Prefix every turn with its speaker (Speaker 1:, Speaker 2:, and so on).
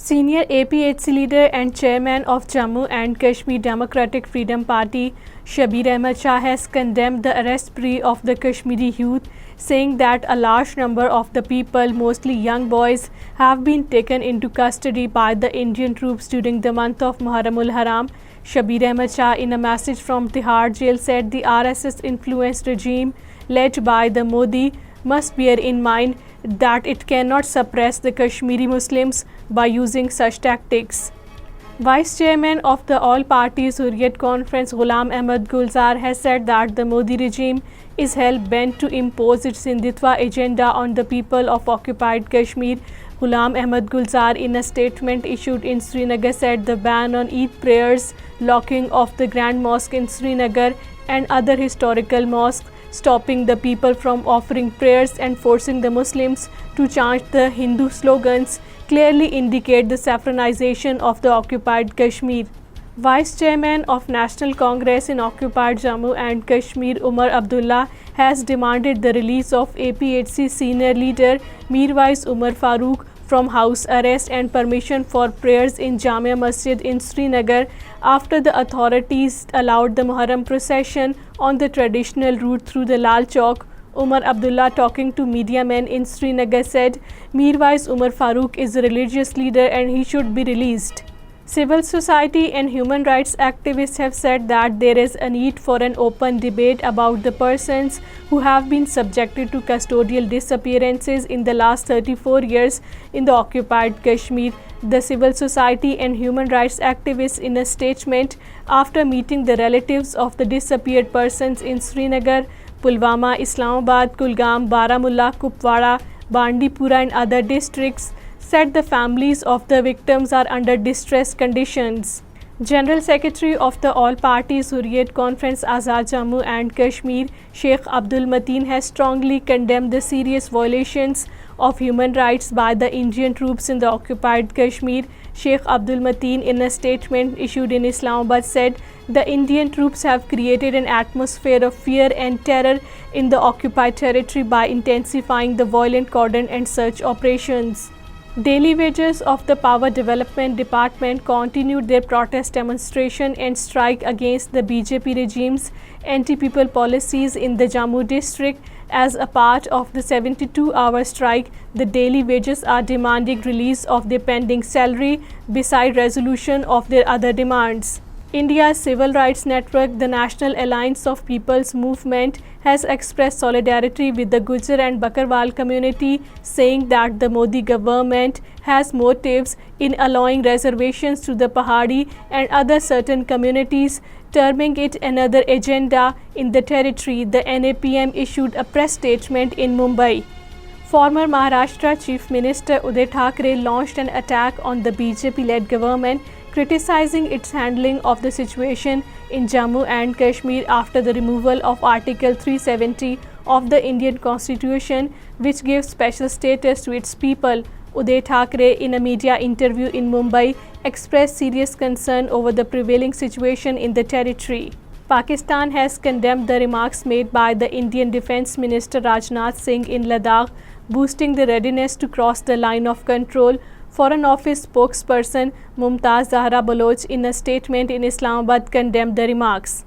Speaker 1: Senior APHC leader and chairman of Jammu and Kashmir Democratic Freedom Party, Shabbir Shah has condemned the arrest spree of the Kashmiri youth, saying that a large number of the people, mostly young boys, have been taken into custody by the Indian troops during the month of Muharramul Haram. Shabbir Shah, in a message from Tihar jail, said the RSS-influenced regime led by the Modi must bear in mind that it cannot suppress the Kashmiri Muslims by using such tactics. Vice Chairman of the All Parties Hurriyat Conference, Ghulam Ahmad Gulzar, has said that the Modi regime is hell-bent to impose its Hindutva agenda on the people of occupied Kashmir. Ghulam Ahmad Gulzar, in a statement issued in Srinagar, said the ban on Eid prayers, locking of the Grand Mosque in Srinagar and other historical mosques, stopping the people from offering prayers and forcing the Muslims to chant the Hindu slogans clearly indicate the saffronization of the occupied Kashmir. Vice Chairman of National Congress in occupied Jammu and Kashmir, Umar Abdullah, has demanded the release of APHC senior leader Mirwais Umar Farooq from house arrest and permission for prayers in Jamia Masjid in Srinagar after the authorities allowed the Muharram procession on the traditional route through the Lal Chowk. Umar Abdullah, talking to media men in Srinagar, said Mirwais Umar Farooq is a religious leader and he should be released. Civil society and human rights activists have said that there is a need for an open debate about the persons who have been subjected to custodial disappearances in the last 34 years in the occupied Kashmir. The civil society and human rights activists, in a statement after meeting the relatives of the disappeared persons in Srinagar, Pulwama, Islamabad, Kulgam, Baramulla, Kupwara, Bandipora and other districts, said the families of the victims are under distress conditions. General Secretary of the All Parties Hurriyat Conference Azad Jammu and Kashmir, Sheikh Abdul Mateen, has strongly condemned the serious violations of human rights by the Indian troops in the occupied Kashmir. Sheikh Abdul Mateen, in a statement issued in Islamabad, said the Indian troops have created an atmosphere of fear and terror in the occupied territory by intensifying the violent cordon and search operations. Daily wages of the Power Development Department continued their protest demonstration and strike against the BJP regime's anti-people policies in the Jammu district. As a part of the 72-hour strike, the daily wages are demanding release of their pending salary beside resolution of their other demands. India's civil rights network, the National Alliance of People's Movement, has expressed solidarity with the Gujjar and Bakarwal community, saying that the Modi government has motives in allowing reservations to the Pahadi and other certain communities, terming it another agenda in the territory. The NAPM issued a press statement in Mumbai. Former Maharashtra Chief Minister Uday Thackeray launched an attack on the BJP-led government, criticizing its handling of the situation in Jammu and Kashmir after the removal of Article 370 of the Indian Constitution, which gives special status to its people. Uday Thackeray, in a media interview in Mumbai, expressed serious concern over the prevailing situation in the territory. Pakistan has condemned the remarks made by the Indian Defence Minister Rajnath Singh in Ladakh, boosting the readiness to cross the line of control. Foreign Office spokesperson Mumtaz Zahra Baloch, in a statement in Islamabad, condemned the remarks.